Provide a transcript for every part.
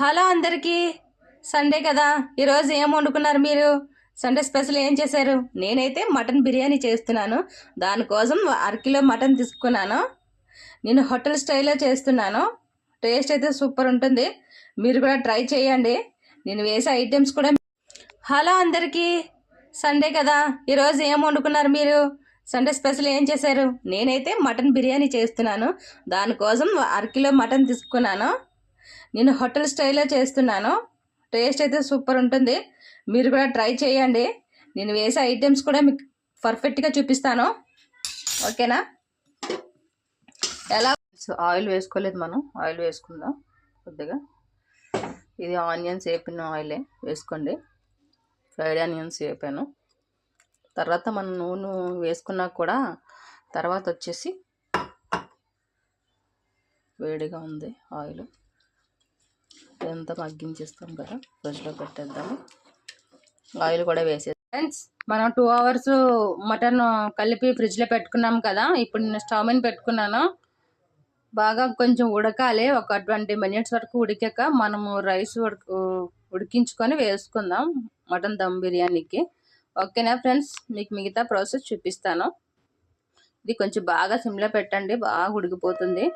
Hello అందరికీ Sunday కదా ఈరోజు ఏం వండుకున్నారు మీరు? సండే స్పెషల్ ఏం చేశారు? నేనైతే మటన్ బిర్యానీ చేస్తున్నాను. దానికోసం అరకిలో మటన్ తీసుకున్నాను. నేను హోటల్ స్టైల్లో చేస్తున్నాను. టేస్ట్ అయితే సూపర్ ఉంటుంది. మీరు కూడా ట్రై చేయండి. నేను వేసే ఐటమ్స్ కూడా. హలో అందరికీ సండే కదా ఈరోజు ఏం వండుకున్నారు మీరు? సండే స్పెషల్ ఏం చేశారు? నేనైతే మటన్ బిర్యానీ చేస్తున్నాను. దానికోసం అరకిలో మటన్ తీసుకున్నాను. నేను హోటల్ స్టైల్లో చేస్తున్నాను. టేస్ట్ అయితే సూపర్ ఉంటుంది. మీరు కూడా ట్రై చేయండి. నేను వేసే ఐటమ్స్ కూడా మీకు పర్ఫెక్ట్గా చూపిస్తాను. ఓకేనా? ఎలా ఆయిల్ వేసుకోలేదు, మనం ఆయిల్ వేసుకుందాం కొద్దిగా. ఇది ఆనియన్స్ వేపిన ఆయిలే వేసుకోండి. ఫ్రైడ్ ఆనియన్స్ వేపాను. తర్వాత మనం నూనె వేసుకున్నా కూడా తర్వాత వచ్చేసి వేడిగా ఉంది ఆయిల్, ఎంత మగ్గించేస్తాం కదా, ఫ్రిడ్జ్లో పెట్టేద్దాము. ఆయిల్ కూడా వేసేది. ఫ్రెండ్స్, మనం 2 hours మటన్ కలిపి ఫ్రిడ్జ్లో పెట్టుకున్నాం కదా. ఇప్పుడు నేను స్టవ్ మీద పెట్టుకున్నాను. బాగా కొంచెం ఉడకాలి. ఒక 20 minutes వరకు ఉడికాక మనము రైస్ ఉడికించుకొని వేసుకుందాం మటన్ దమ్ బిర్యానీకి. ఓకేనా ఫ్రెండ్స్? మీకు మిగతా ప్రాసెస్ చూపిస్తాను. ఇది కొంచెం బాగా సిమ్లో పెట్టండి, బాగా ఉడికిపోతుంది.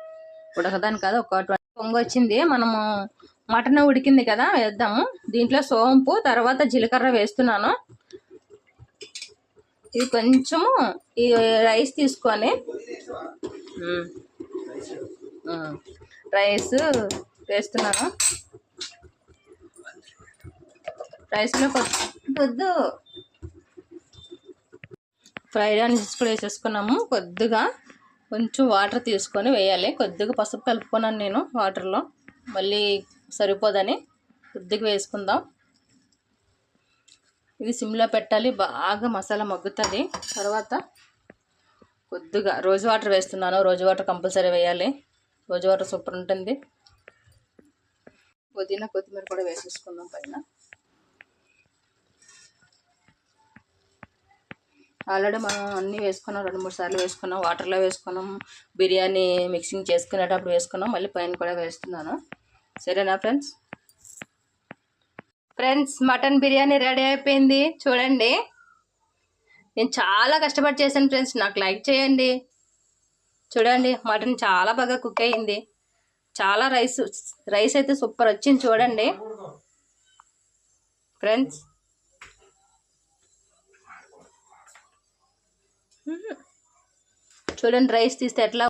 ఉడకదాని కాదు, ఒక 20 పొంగు వచ్చింది. మనము మటన్ ఉడికింది కదా, వేద్దాము. దీంట్లో సోంపు, తర్వాత జీలకర్ర వేస్తున్నాను. ఇది కొంచెము ఈ రైస్ తీసుకొని రైస్ వేస్తున్నాను. రైస్లో కొద్ది ఫ్రైడ్ ఆనియన్స్ కూడా వేసేసుకున్నాము. కొద్దిగా కొంచెం వాటర్ తీసుకొని వేయాలి. కొద్దిగా పసుపు కలుపుకున్నాను నేను వాటర్లో, మళ్ళీ సరిపోదని కొద్దిగా వేసుకుందాం. ఇది సిమ్లో పెట్టాలి, బాగా మసాలా మగ్గుతుంది. తర్వాత కొద్దిగా రోజు వాటర్ వేస్తున్నాను. రోజు వాటర్ కంపల్సరీ వేయాలి. రోజు వాటర్ సూపర్ ఉంటుంది. పుదీనా కొత్తిమీర కూడా వేసేసుకుందాం పైన. ఆల్రెడీ మనం అన్నీ వేసుకున్నాం, 2-3 సార్లు వేసుకున్నాం. వాటర్లో వేసుకున్నాం, బిర్యానీ మిక్సింగ్ చేసుకునేటప్పుడు వేసుకున్నాం, మళ్ళీ పైన కూడా వేస్తున్నాను. సరేనా ఫ్రెండ్స్? మటన్ బిర్యానీ రెడీ అయిపోయింది. చూడండి, నేను చాలా కష్టపడి చేశాను ఫ్రెండ్స్. నాకు లైక్ చేయండి. చూడండి, మటన్ చాలా బాగా కుక్ అయింది. చాలా రైస్ అయితే సూపర్ వచ్చింది. చూడండి ఫ్రెండ్స్, చూడండి రైస్ తీస్తే ఎట్లా